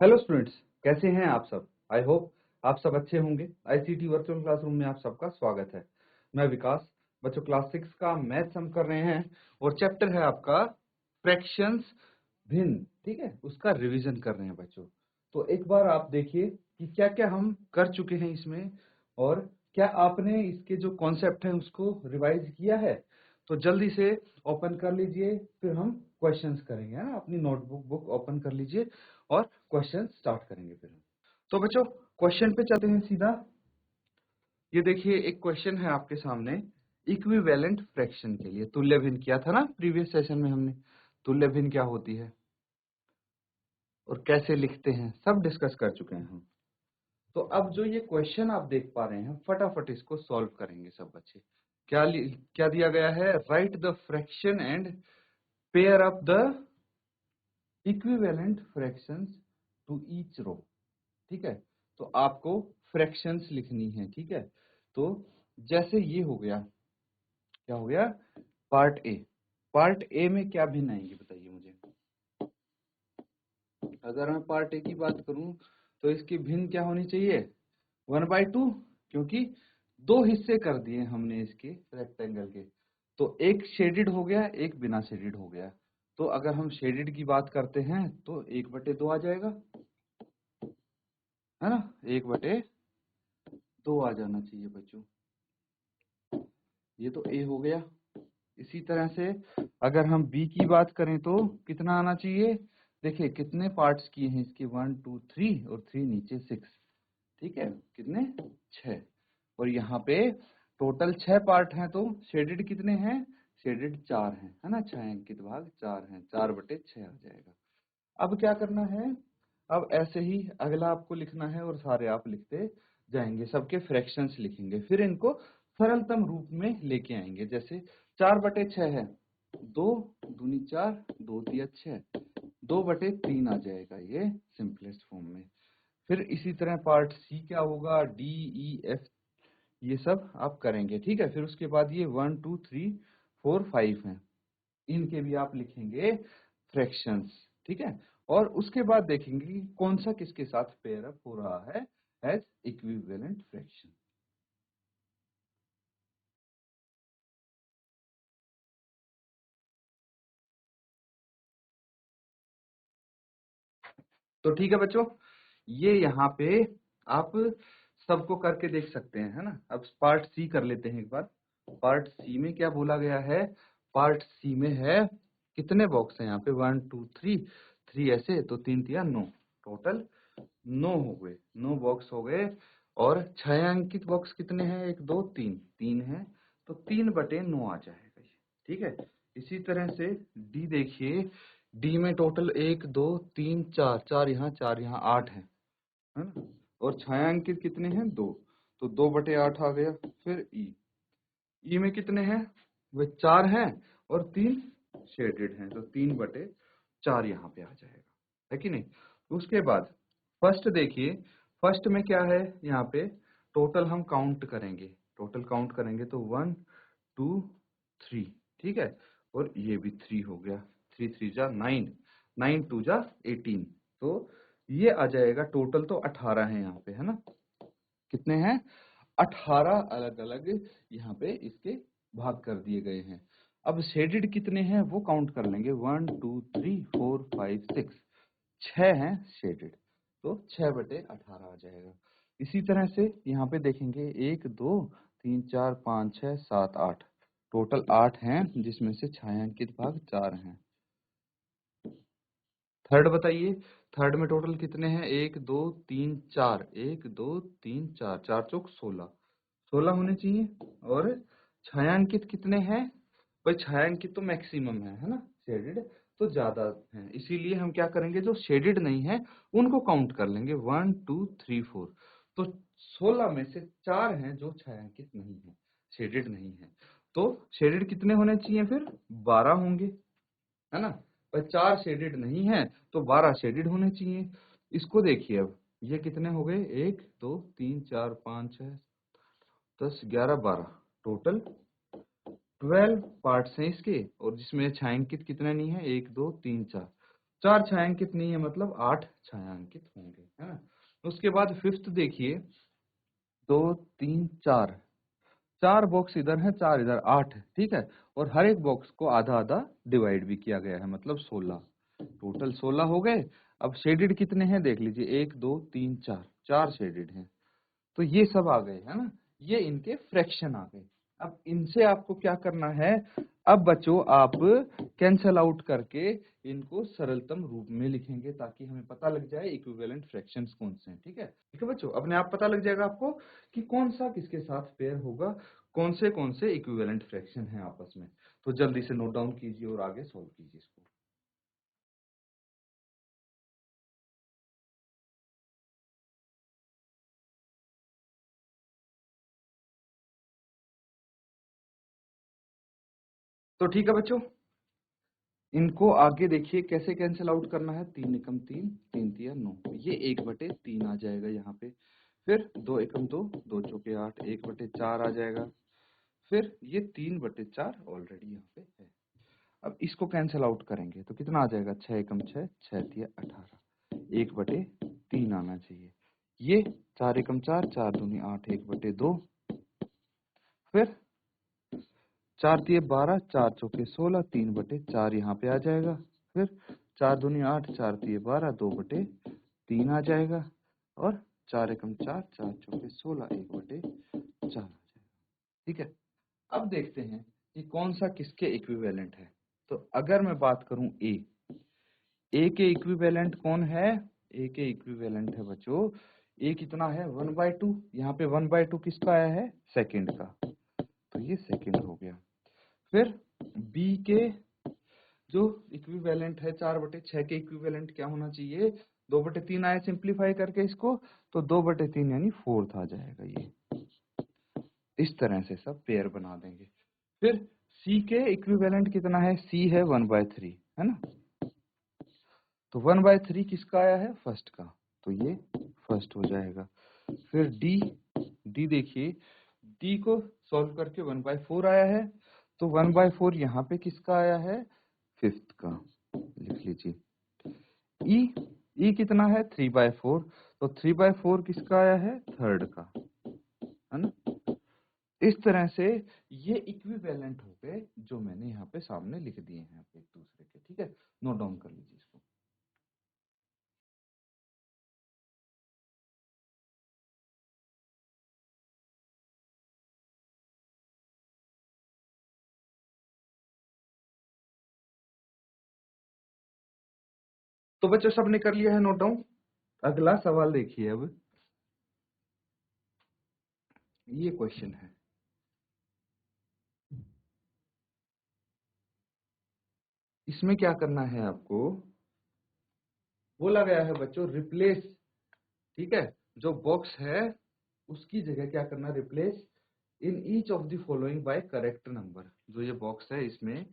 Hello students, कैसे हैं आप सब। आई होप आप सब अच्छे होंगे। आईसीटी वर्चुअल क्लासरूम में आप सबका स्वागत है। मैं विकास। बच्चों, क्लास 6 का मैथ्स हम कर रहे हैं और चैप्टर है आपका फ्रैक्शंस, भिन्न। ठीक है, उसका रिवीजन कर रहे हैं बच्चों। तो एक बार आप देखिए कि क्या क्या हम कर चुके हैं इसमें और क्या आपने इसके जो कॉन्सेप्ट है उसको रिवाइज किया है। तो जल्दी से ओपन कर लीजिए, फिर हम क्वेश्चंस करेंगे, है ना। अपनी नोटबुक ओपन कर लीजिए और क्वेश्चन स्टार्ट करेंगे फिर हम। तो बच्चों, क्वेश्चन पे चलते हैं सीधा। ये देखिए, एक क्वेश्चन है आपके सामने। इक्विवेलेंट फ्रैक्शन के लिए तुल्य भिन्न किया था ना प्रीवियस सेशन में हमने। तुल्य भिन्न क्या होती है और कैसे लिखते हैं, सब डिस्कस कर चुके हैं हम। तो अब जो ये क्वेश्चन आप देख पा रहे हैं, फटाफट इसको सॉल्व करेंगे सब बच्चे। क्या दिया गया है? Write the fraction and pair up the equivalent fractions to each row. ठीक है, तो आपको फ्रैक्शंस लिखनी है। ठीक है, तो जैसे ये हो गया, क्या हो गया? Part A. पार्ट ए में क्या भिन्न आएंगे बताइए मुझे। अगर मैं पार्ट ए की बात करूं तो इसकी भिन्न क्या होनी चाहिए? 1/2, क्योंकि दो हिस्से कर दिए हमने इसके रेक्टेंगल के। तो एक शेडेड हो गया, एक बिना शेडेड हो गया। तो अगर हम शेडेड की बात करते हैं तो 1/2 आ जाएगा, है ना। 1/2 आ जाना चाहिए बच्चों। ये तो ए हो गया। इसी तरह से अगर हम बी की बात करें तो कितना आना चाहिए? देखिए कितने पार्ट्स किए हैं इसके, 1 2 3 और 3 नीचे 6। ठीक है, कितने? 6। और यहाँ पे टोटल 6 पार्ट हैं, तो शेडेड कितने हैं? शेडेड 4 हैं, है ना। छायांकित भाग 4 हैं, 4/6 आ जाएगा। अब क्या करना है? अब ऐसे ही अगला आपको लिखना है और सारे आप लिखते जाएंगे, सबके फ्रैक्शंस लिखेंगे, फिर इनको सरलतम रूप में लेके आएंगे। जैसे 4/6 है, 2 दूनी 4, 2 तिया 6, 2/3 आ जाएगा ये सिंपलेस्ट फॉर्म में। फिर इसी तरह पार्ट सी क्या होगा? डी ई एफ, ये सब आप करेंगे। ठीक है, फिर उसके बाद ये 1 2 3 4 5 हैं, इनके भी आप लिखेंगे फ्रैक्शंस। ठीक है, और उसके बाद देखेंगे कि कौन सा किसके साथ पेयर अप हो रहा है एज इक्विवेलेंट फ्रैक्शन। तो ठीक है बच्चों, ये यहाँ पे आप सबको करके देख सकते हैं, है ना। अब पार्ट सी कर लेते हैं एक बार। पार्ट सी में क्या बोला गया है? पार्ट सी में है, कितने बॉक्स हैं यहाँ पे? 1 2 3, 3 ऐसे, तो 3 तिया 9, टोटल 9 हो गए, 9 बॉक्स हो गए। और छायांकित बॉक्स कितने हैं? 1 2 3, 3 है, तो 3/9 आ जाएगा ये। ठीक है, इसी तरह से डी देखिए, डी में टोटल 1 2 3 4, 4 यहाँ 4 यहाँ 8 है ना। और छायांकित कितने हैं? 2, तो 2/8 आ गया। फिर ई में कितने हैं? वे 4 हैं और 3 शेडेड हैं, तो 3/4 यहाँ पे आ जाएगा, है कि नहीं। उसके बाद फर्स्ट देखिए, फर्स्ट में क्या है? यहाँ पे टोटल हम काउंट करेंगे, टोटल काउंट करेंगे तो 1 2 3। ठीक है, और ये भी 3 हो गया, 3 3 जा 9, 9 2 जा 18। तो ये आ जाएगा, टोटल तो 18 है यहाँ पे, है ना। कितने हैं? 18 अलग अलग यहाँ पे इसके भाग कर दिए गए हैं। अब शेडेड कितने हैं वो काउंट कर लेंगे, 1 2 3 4 5 6, 6 हैं शेडेड, तो 6/18 आ जाएगा। इसी तरह से यहाँ पे देखेंगे 1 2 3 4 5 6 7 8, टोटल 8 हैं, जिसमें से छायांकित भाग 4 हैं। थर्ड बताइए, थर्ड में टोटल कितने हैं? 1 2 3 4, 1 2 3 4, 4 चौक 16, 16 होने चाहिए। और छायांकित कितने हैं? भाई छायांकित तो मैक्सिमम है ना, शेडेड तो ज्यादा है, इसीलिए हम क्या करेंगे, जो शेडेड नहीं है उनको काउंट कर लेंगे, 1 2 3 4। तो 16 में से 4 हैं जो छायांकित नहीं है, शेडेड नहीं है। तो शेडेड कितने होने चाहिए फिर? 12 होंगे, है ना। पर 4 शेडेड नहीं है तो 12 शेडेड होने चाहिए। इसको देखिए, अब ये कितने हो गए? 1 2 3 4 5 6 10 11 12, टोटल 12 पार्ट्स हैं इसके, और जिसमें छायांकित कितने नहीं है? 1 2 3 4, 4 छायांकित नहीं है, मतलब 8 छायांकित होंगे, है ना। उसके बाद फिफ्थ देखिए, 2 3 4, 4 बॉक्स इधर है, 4 इधर, 8 है, ठीक है। और हर एक बॉक्स को आधा आधा डिवाइड भी किया गया है, मतलब 16, टोटल 16 हो गए। अब शेडेड कितने हैं देख लीजिए, 1 2 3 4, 4 शेडेड हैं। तो ये सब आ गए, है ना, ये इनके फ्रैक्शन आ गए। अब इनसे आपको क्या करना है, अब बच्चों आप कैंसल आउट करके इनको सरलतम रूप में लिखेंगे, ताकि हमें पता लग जाए इक्विवेलेंट फ्रैक्शंस कौन से हैं, ठीक है बच्चों। अपने आप पता लग जाएगा आपको कि कौन सा किसके साथ पेयर होगा, कौन से इक्विवेलेंट फ्रैक्शन हैं आपस में। तो जल्दी से नोट डाउन कीजिए और आगे सॉल्व कीजिए इसको। तो ठीक है बच्चों, इनको आगे देखिए कैसे कैंसिल आउट करना है। 3 एकम 3, 3 तिया 9, ये 1/3 आ जाएगा यहाँ पे। फिर 2 एकम 2, 2 चौके 8, 1/4 आ जाएगा। फिर ये 3/4 ऑलरेडी यहाँ पे है। अब इसको कैंसिल आउट करेंगे तो कितना आ जाएगा, 6 एकम 6, 6 तिया 18, 1/3 आना चाहिए। ये 4 एकम 4, 4 दूनी 8, 1/2। फिर 4 तिये 12, 4 चौके 16, 3/4 यहाँ पे आ जाएगा। फिर 4 दूनी 8, 4 तिये 12, 2/3 आ जाएगा। और 4 एकम 4, 4 चौके 16, 1/4 आ जाएगा, ठीक है। अब देखते हैं कि कौन सा किसके इक्विवेलेंट है। तो अगर मैं बात करूं ए के इक्विवेलेंट कौन है, ए के इक्विवेलेंट है बच्चों, ए कितना है 1/2, यहाँ पे 1/2 किसका आया है, सेकंड का, तो ये सेकंड हो गया। फिर बी के जो इक्विवेलेंट है 4/6 के इक्विवेलेंट क्या होना चाहिए, 2/3 आया, सिंप्लीफाई करके इसको तो 2/3 यानी फोर्थ आ जाएगा। ये इस तरह से सब पेयर बना देंगे। फिर सी के इक्विवेलेंट कितना है, सी है 1/3, है ना। तो 1/3 किसका आया है, फर्स्ट का, तो ये फर्स्ट हो जाएगा। फिर डी, डी देखिए, डी को सॉल्व करके 1/4 आया है, तो 1/4 यहाँ पे किसका आया है, फिफ्थ का, लिख लीजिए। ई, ई कितना है 3/4, तो 3/4 किसका आया है, थर्ड का, है ना। इस तरह से ये इक्विवेलेंट हो गए जो मैंने यहाँ पे सामने लिख दिए हैं एक दूसरे के, ठीक है। नोट डाउन कर लीजिए इसको। तो बच्चों सबने कर लिया है नोट डाउन। अगला सवाल देखिए, अब ये क्वेश्चन है, इसमें क्या करना है आपको, बोला गया है बच्चों रिप्लेस, ठीक है, जो बॉक्स है उसकी जगह क्या करना, replace in each of the following bye correct number. जो ये बॉक्स है इसमें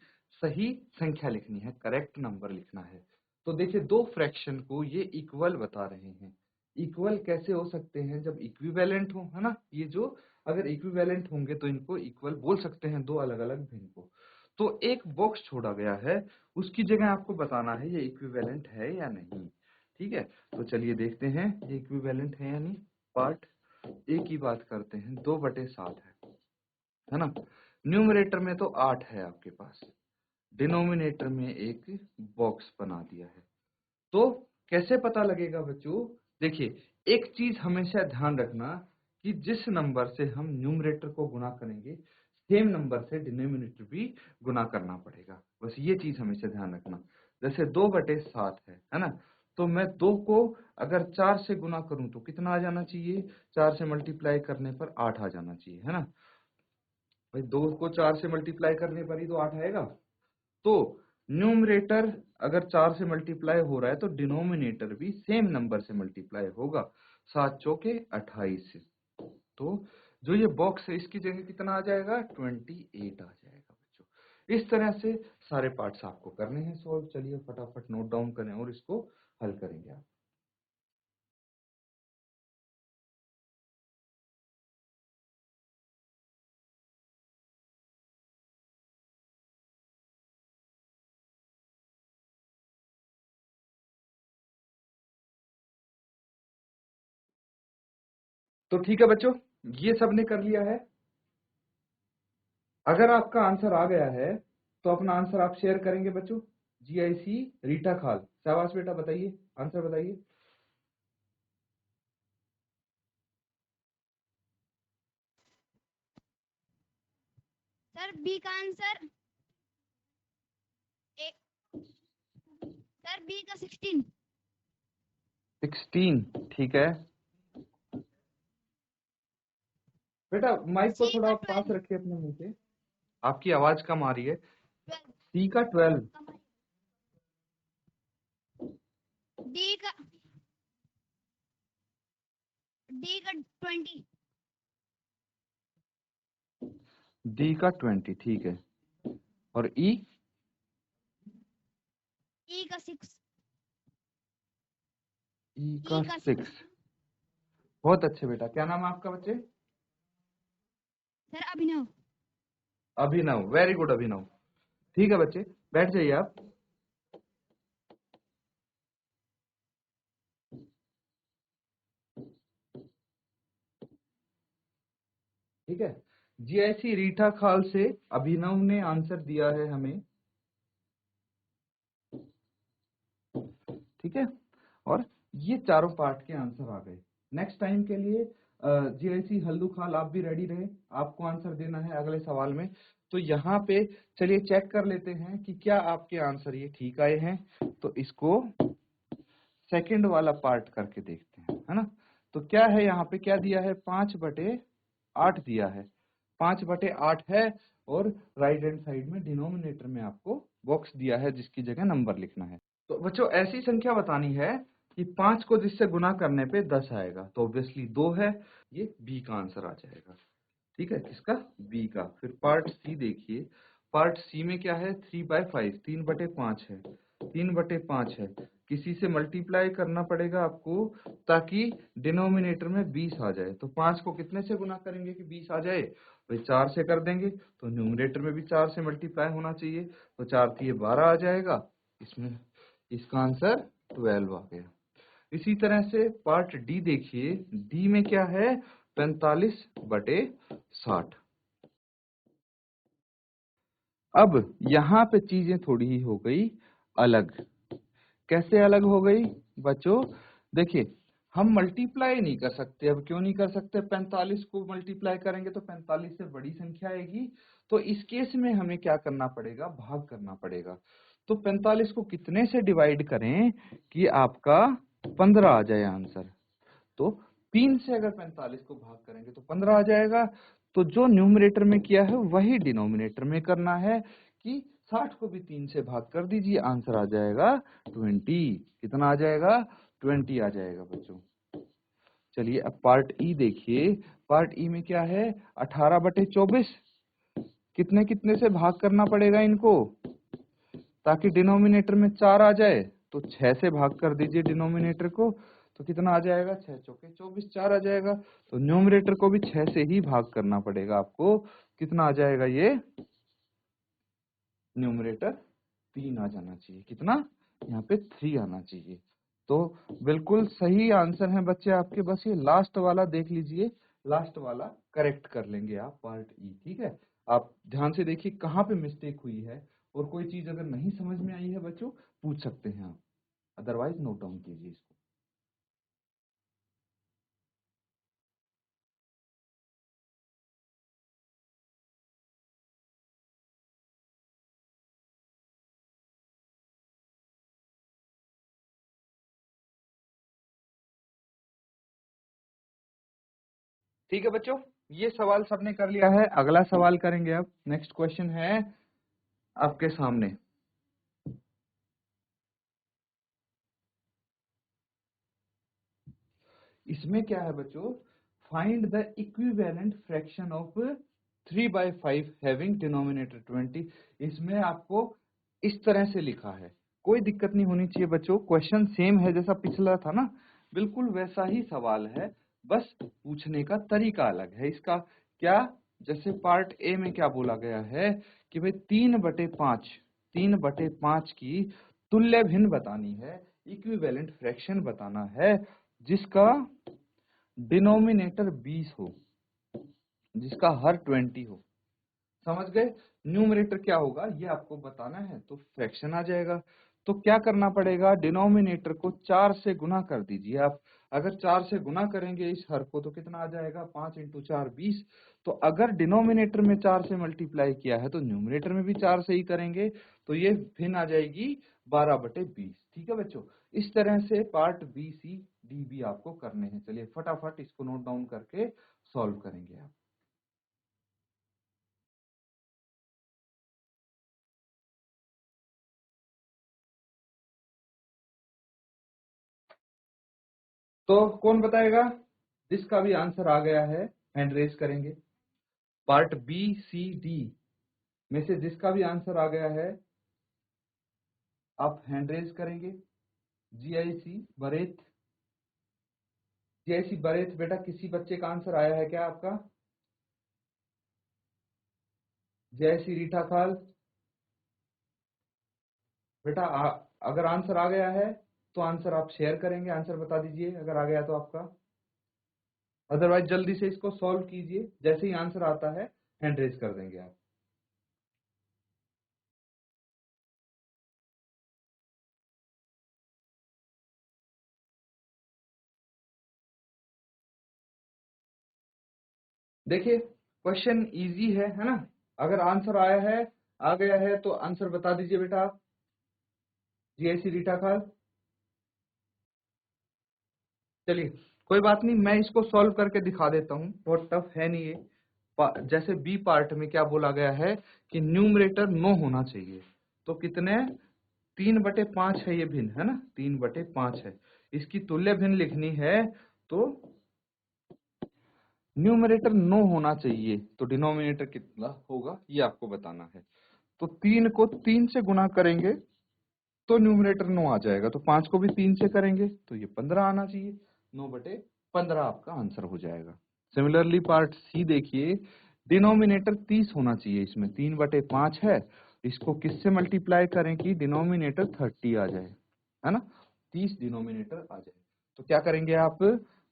सही संख्या लिखनी है, करेक्ट नंबर लिखना है। तो देखिए दो फ्रैक्शन को ये इक्वल बता रहे हैं। इक्वल कैसे हो सकते हैं, जब इक्विवेलेंट हो, है ना। ये जो अगर इक्विवेलेंट होंगे तो इनको इक्वल बोल सकते हैं, दो अलग अलग भिन्न को। तो एक बॉक्स छोड़ा गया है, उसकी जगह आपको बताना है ये इक्विवेलेंट है या नहीं, ठीक है। तो चलिए देखते हैं ये इक्विवेलेंट है या नहीं। पार्ट ए की बात करते हैं, 2/7 है ना। न्यूमरेटर में तो 8 है आपके पास, डिनोमिनेटर में एक बॉक्स बना दिया है। तो कैसे पता लगेगा बच्चों, देखिए एक चीज हमेशा ध्यान रखना कि जिस नंबर से हम न्यूमरेटर को गुणा करेंगे, सेम नंबर से डिनोमिनेटर भी गुणा करना पड़ेगा। बस ये चीज हमेशा ध्यान रखना। जैसे 2/7 है ना, तो मैं 2 को अगर 4 से गुणा करूं तो कितना आ जाना चाहिए, 4 से मल्टीप्लाई करने पर 8 आ जाना चाहिए, है ना। भाई 2 को 4 से मल्टीप्लाई करने पर ही तो 8 आएगा। तो न्यूमरेटर अगर 4 से मल्टीप्लाई हो रहा है तो डिनोमिनेटर भी सेम नंबर से मल्टीप्लाई होगा, 7 चौके 28। तो जो ये बॉक्स है इसकी जगह कितना आ जाएगा, 28 आ जाएगा बच्चों। इस तरह से सारे पार्ट्स आपको करने हैं सॉल्व। चलिए फटाफट नोट डाउन करें और इसको हल करेंगे आप। तो ठीक है बच्चों, ये सबने कर लिया है। अगर आपका आंसर आ गया है तो अपना आंसर आप शेयर करेंगे बच्चों। GIC रीटा खाल, शाबाश बेटा, बताइए आंसर बताइए। सर बी का आंसर सर बी का 16। 16, ठीक है बेटा, माइक को सी थोड़ा का आप पास 12। रखिए अपने मुंह से, आपकी आवाज कम आ रही है। 12 C का 12, डी का 20। D का 20, ठीक है, और E ई का 6। E ई का का 6। 6। बहुत अच्छे बेटा, क्या नाम है आपका बच्चे? सर अभिनव। अभिनव, वेरी गुड अभिनव। ठीक है बच्चे, बैठ जाइए आप। ठीक है, GIC रीठा खाल से अभिनव ने आंसर दिया है हमें, ठीक है, और ये चारों पार्ट के आंसर आ गए। नेक्स्ट टाइम के लिए GIC हल्दू खाल आप भी रेडी रहे, आपको आंसर देना है अगले सवाल में। तो यहाँ पे चलिए चेक कर लेते हैं कि क्या आपके आंसर ये ठीक आए हैं। तो इसको सेकंड वाला पार्ट करके देखते हैं, है ना। तो क्या है यहाँ पे, क्या दिया है, 5/8 दिया है, 5/8 है, और राइट हैंड साइड में डिनोमिनेटर में आपको बॉक्स दिया है जिसकी जगह नंबर लिखना है। तो बच्चों ऐसी संख्या बतानी है कि 5 को जिससे गुना करने पे 10 आएगा, तो ऑब्वियसली 2 है, ये बी का आंसर आ जाएगा। ठीक है, किसका, बी का। फिर पार्ट सी देखिए, पार्ट सी में क्या है, 3/5, 3/5 है, 3/5 है, किसी से मल्टीप्लाई करना पड़ेगा आपको ताकि डिनोमिनेटर में 20 आ जाए। तो 5 को कितने से गुना करेंगे कि 20 आ जाए, भाई 4 से कर देंगे, तो न्यूमरेटर में भी 4 से मल्टीप्लाई होना चाहिए, तो 4 3 12 आ जाएगा, इसमें इसका आंसर 12 आ गया। इसी तरह से पार्ट डी देखिए, डी में क्या है, 45/60। अब यहाँ पे चीजें थोड़ी ही हो गई अलग। कैसे अलग हो गई बच्चों, देखिए हम मल्टीप्लाई नहीं कर सकते। अब क्यों नहीं कर सकते, 45 को मल्टीप्लाई करेंगे तो 45 से बड़ी संख्या आएगी, तो इस केस में हमें क्या करना पड़ेगा, भाग करना पड़ेगा। तो 45 को कितने से डिवाइड करें कि आपका 15 आ जाए आंसर। तो 3 से अगर 45 को भाग करेंगे तो 15 आ जाएगा। तो जो न्यूमरेटर में किया है वही डिनोमिनेटर में करना है कि 60 को भी 3 से भाग कर दीजिए, आंसर आ जाएगा 20। कितना आ जाएगा, 20 आ जाएगा बच्चों। चलिए अब पार्ट ई देखिए, पार्ट ई में क्या है, 18/24। कितने कितने से भाग करना पड़ेगा इनको ताकि डिनोमिनेटर में 4 आ जाए, तो 6 से भाग कर दीजिए डिनोमिनेटर को, तो कितना आ जाएगा, 6 चौके 24, 4 आ जाएगा। तो न्यूमरेटर को भी 6 से ही भाग करना पड़ेगा आपको, कितना आ जाएगा ये, न्यूमरेटर 3 आ जाना चाहिए, कितना, यहाँ पे 3 आना चाहिए। तो बिल्कुल सही आंसर है बच्चे आपके, बस ये लास्ट वाला देख लीजिए, लास्ट वाला करेक्ट कर लेंगे आप, पार्ट ई। ठीक है, आप ध्यान से देखिए कहाँ पे मिस्टेक हुई है, और कोई चीज अगर नहीं समझ में आई है बच्चों पूछ सकते हैं आप, अदरवाइज नोट डाउन कीजिए इसको। ठीक है बच्चों, ये सवाल सबने कर लिया है, अगला सवाल करेंगे अब। नेक्स्ट क्वेश्चन है आपके सामने, इसमें क्या है बच्चों, find the equivalent fraction of 3/5 having denominator 20। इसमें आपको इस तरह से लिखा है, कोई दिक्कत नहीं होनी चाहिए बच्चों, क्वेश्चन सेम है जैसा पिछला था ना, बिल्कुल वैसा ही सवाल है, बस पूछने का तरीका अलग है इसका। क्या, जैसे पार्ट ए में क्या बोला गया है कि भाई 3/5 की तुल्य भिन्न बतानी है, इक्विवेलेंट फ्रैक्शन बताना है, जिसका डिनोमिनेटर 20 हो, जिसका हर 20 हो। समझ गए? न्यूमरेटर क्या होगा ये आपको बताना है, तो फ्रैक्शन आ जाएगा। तो क्या करना पड़ेगा, डिनोमिनेटर को 4 से गुना कर दीजिए आप। अगर 4 से गुना करेंगे इस हर को तो कितना आ जाएगा, 5 × 4 20। तो अगर डिनोमिनेटर में 4 से मल्टीप्लाई किया है तो न्यूमरेटर में भी 4 से ही करेंगे, तो ये भिन्न आ जाएगी 12/20। ठीक है बच्चों, इस तरह से पार्ट बी सी डी भी आपको करने हैं। चलिए फटाफट इसको नोट डाउन करके सॉल्व करेंगे आप। तो कौन बताएगा, जिसका भी आंसर आ गया है हैंड रेज करेंगे। पार्ट बी सी डी में से जिसका भी आंसर आ गया है आप हैंड रेज करेंगे। जीआईसी बरेत, जीआईसी बरेत, बेटा किसी बच्चे का आंसर आया है क्या आपका? जीआईसी रीठा खाल, बेटा अगर आंसर आ गया है तो आंसर आप शेयर करेंगे, आंसर बता दीजिए अगर आ गया तो आपका। अदरवाइज जल्दी से इसको सॉल्व कीजिए, जैसे ही आंसर आता है हैंड रेज कर देंगे आप। देखिए क्वेश्चन इजी है ना? अगर आंसर आया है, आ गया है तो आंसर बता दीजिए बेटा आप। जीआईसी रीठा खाल, चलिए कोई बात नहीं, मैं इसको सॉल्व करके दिखा देता हूँ, बहुत टफ है नहीं ये। जैसे बी पार्ट में क्या बोला गया है कि न्यूमरेटर 9 होना चाहिए, तो कितने, 3/5 है ये भिन्न, है ना, 3/5 है। इसकी तुल्य भिन्न लिखनी है तो न्यूमरेटर 9 होना चाहिए, तो डिनोमिनेटर कितना होगा ये आपको बताना है। तो 3 को 3 से गुना करेंगे तो न्यूमरेटर 9 आ जाएगा, तो 5 को भी 3 से करेंगे तो ये 15 आना चाहिए। 9/15 आपका आंसर हो जाएगा। सिमिलरली पार्ट सी देखिए, डिनोमिनेटर 30 होना चाहिए, इसमें 3/5 है, इसको किससे मल्टीप्लाई करें कि डिनोमिनेटर 30 आ जाए, है ना, 30 डिनोमिनेटर आ जाए। तो क्या करेंगे आप,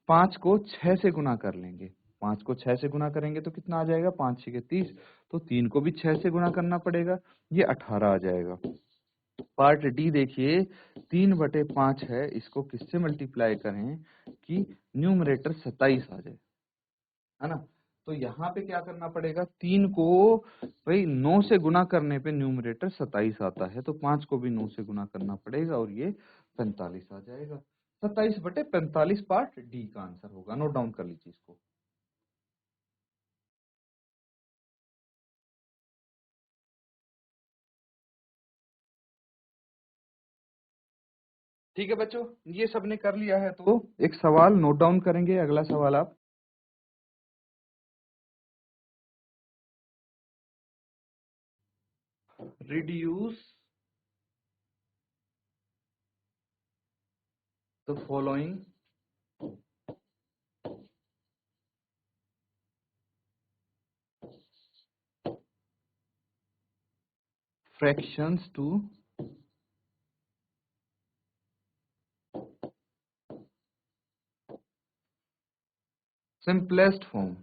5 को 6 से गुना कर लेंगे। 5 को 6 से गुना करेंगे तो कितना आ जाएगा, 5 6 30, तो 3 को भी 6 से गुना करना पड़ेगा, ये 18 आ जाएगा। पार्ट डी देखिए, 3/5 है, इसको किससे मल्टीप्लाई करें कि न्यूमरेटर 27 आ जाए, है ना। तो यहाँ पे क्या करना पड़ेगा, 3 को भाई 9 से गुना करने पे न्यूमरेटर 27 आता है, तो 5 को भी 9 से गुना करना पड़ेगा और ये 45 आ जाएगा। 27/45 पार्ट डी का आंसर होगा, नोट डाउन कर लीजिए इसको। ठीक है बच्चों, ये सबने कर लिया है तो एक सवाल नोट डाउन करेंगे, अगला सवाल आप। Reduce the following fractions to simplest form।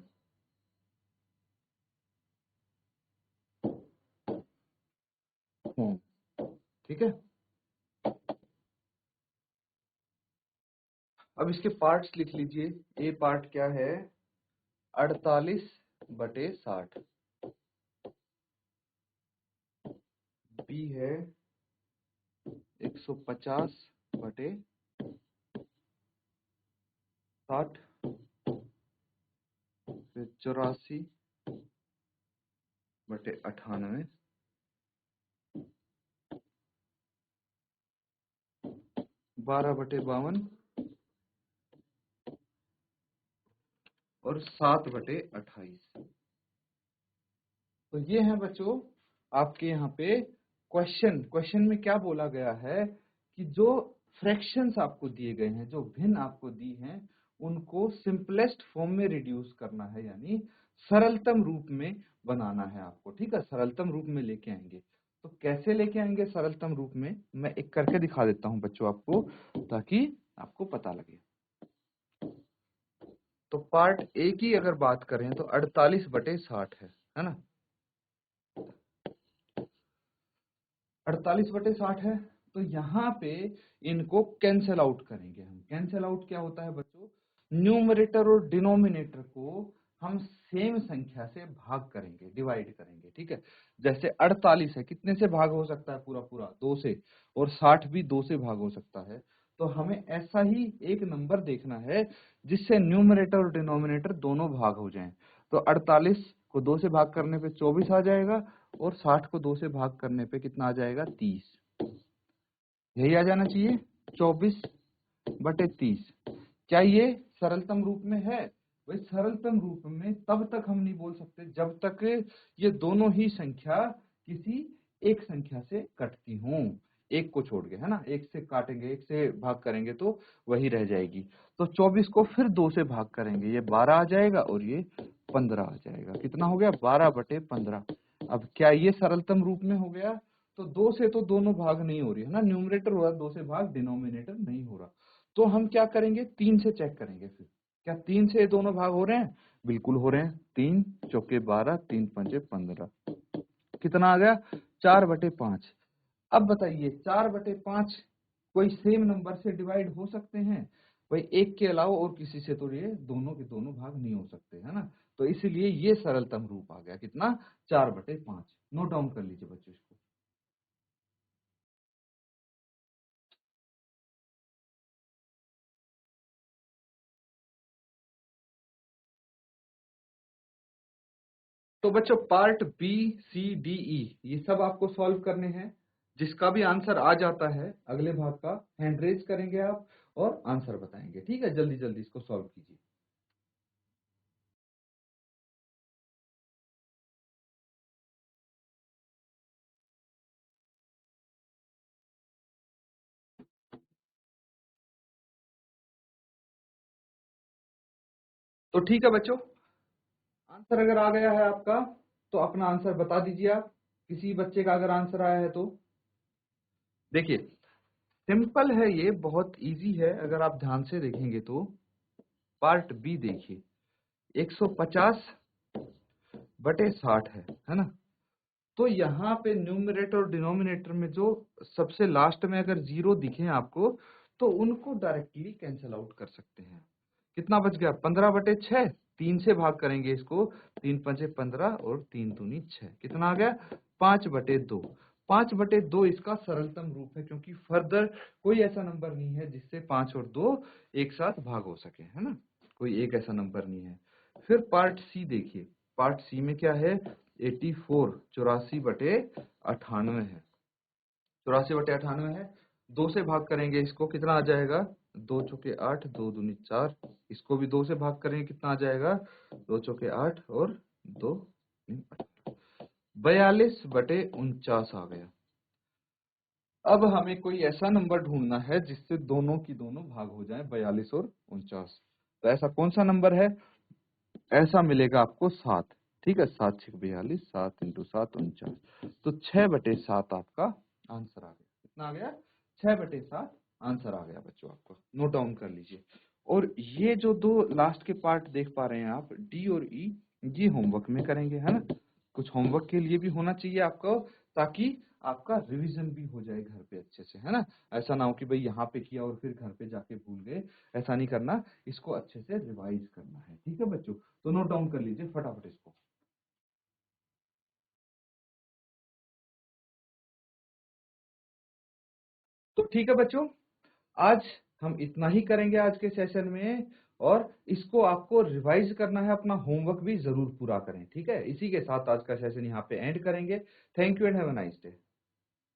ठीक है, अब इसके पार्ट्स लिख लीजिए। ए पार्ट क्या है, 48/60। बी है 150/60। फिर 84/98। 12/52 और 7/28। तो ये है बच्चों आपके यहाँ पे क्वेश्चन में क्या बोला गया है कि जो फ्रैक्शंस आपको दिए गए हैं, जो भिन्न आपको दी हैं, उनको सिंपलेस्ट फॉर्म में रिड्यूस करना है, यानी सरलतम रूप में बनाना है आपको। ठीक है, सरलतम रूप में लेके आएंगे। तो कैसे लेके आएंगे सरलतम रूप में, मैं एक करके दिखा देता हूं बच्चों आपको, ताकि आपको पता लगे। तो पार्ट ए की अगर बात करें तो 48/60 है ना। 48/60 है। तो यहाँ पे इनको कैंसल आउट करेंगे हम। कैंसल आउट क्या होता है बच्चों, न्यूमरेटर और डिनोमिनेटर को हम सेम संख्या से भाग करेंगे, डिवाइड करेंगे, ठीक है। जैसे 48 है, कितने से भाग हो सकता है पूरा पूरा, 2 से, और 60 भी 2 से भाग हो सकता है। तो हमें ऐसा ही एक नंबर देखना है जिससे न्यूमरेटर और डिनोमिनेटर दोनों भाग हो जाएं। तो 48 को 2 से भाग करने पे 24 आ जाएगा, और 60 को 2 से भाग करने पे कितना आ जाएगा, 30। यही आ जाना चाहिए, 24/30। क्या ये सरलतम रूप में है? भाई सरलतम रूप में तब तक हम नहीं बोल सकते जब तक ये दोनों ही संख्या किसी एक संख्या से कटती हों, एक को छोड़ के, है ना। एक से काटेंगे, एक से भाग करेंगे तो वही रह जाएगी। तो 24 को फिर 2 से भाग करेंगे, ये 12 आ जाएगा और ये 15 आ जाएगा। कितना हो गया, 12/15। अब क्या ये सरलतम रूप में हो गया? तो 2 से तो दोनों भाग नहीं हो रही है ना, न्यूमरेटर हो रहा, 2 से भाग डिनोमिनेटर नहीं हो रहा। तो हम क्या करेंगे, 3 से चेक करेंगे। फिर क्या 3 से दोनों भाग हो रहे हैं? बिल्कुल हो रहे हैं। 3 चौके 12, 3 पंजे 15। कितना आ गया, 4/5। अब बताइए 4/5 कोई सेम नंबर से डिवाइड हो सकते हैं? भाई एक के अलावा और किसी से तो ये दोनों के दोनों भाग नहीं हो सकते, है ना। तो इसीलिए ये सरलतम रूप आ गया, कितना, 4/5। नोट डाउन कर लीजिए बच्चों इसको। तो बच्चों पार्ट बी, सी, डी, ई ये सब आपको सॉल्व करने हैं। जिसका भी आंसर आ जाता है अगले भाग का हैंड रेज करेंगे आप और आंसर बताएंगे, ठीक है। जल्दी जल्दी इसको सॉल्व कीजिए। तो ठीक है बच्चों, आंसर अगर आ गया है आपका तो अपना आंसर बता दीजिए आप। किसी बच्चे का अगर आंसर आया है तो देखिए, सिंपल है, ये बहुत इजी है अगर आप ध्यान से देखेंगे तो। पार्ट बी देखिए, 150/60 है ना। तो यहाँ पे न्यूमरेटर और डिनोमिनेटर में जो सबसे लास्ट में अगर जीरो दिखे आपको तो उनको डायरेक्टली कैंसिल आउट कर सकते हैं। कितना बच गया, 15/6। 3 से भाग करेंगे इसको, 3 पंजे 15 और 3 दूनी 6। कितना आ गया, 5/2। 5/2 इसका सरलतम रूप है, क्योंकि फर्दर कोई ऐसा नंबर नहीं है जिससे 5 और 2 एक साथ भाग हो सके, है ना। कोई एक ऐसा नंबर नहीं है। फिर पार्ट सी देखिए, पार्ट सी में क्या है, 84 84/98 है। 84/98 है। 2 से भाग करेंगे इसको, कितना आ जाएगा, 2 चौके 8, 2 दूनी 4। इसको भी 2 से भाग करेंगे, कितना आ जाएगा, 2 चौके 8 और 2 42/49 आ गया। अब हमें कोई ऐसा नंबर ढूंढना है जिससे दोनों की दोनों भाग हो जाए, 42 और 49। तो ऐसा कौन सा नंबर है? ऐसा मिलेगा आपको 7, ठीक है। 7 6 42, 7 × 7 49। तो 6/7 आपका आंसर आ गया। कितना आ गया, 6/7 आंसर आ गया बच्चों आपको। नोट डाउन कर लीजिए। और ये जो दो लास्ट के पार्ट देख पा रहे हैं आप, डी और ई, ये होमवर्क में करेंगे, है ना। कुछ होमवर्क के लिए भी होना चाहिए आपको, ताकि आपका रिवीजन भी हो जाए घर पे अच्छे से, है ना। ऐसा ना हो कि भाई यहाँ पे किया और फिर घर पे जाके भूल गए, ऐसा नहीं करना। इसको अच्छे से रिवाइज करना है, ठीक है बच्चों। तो नोट डाउन कर लीजिए फटाफट इसको। तो ठीक है बच्चों, आज हम इतना ही करेंगे आज के सेशन में। और इसको आपको रिवाइज करना है, अपना होमवर्क भी जरूर पूरा करें, ठीक है। इसी के साथ आज का सेशन यहाँ पे एंड करेंगे। Thank you and have a nice day.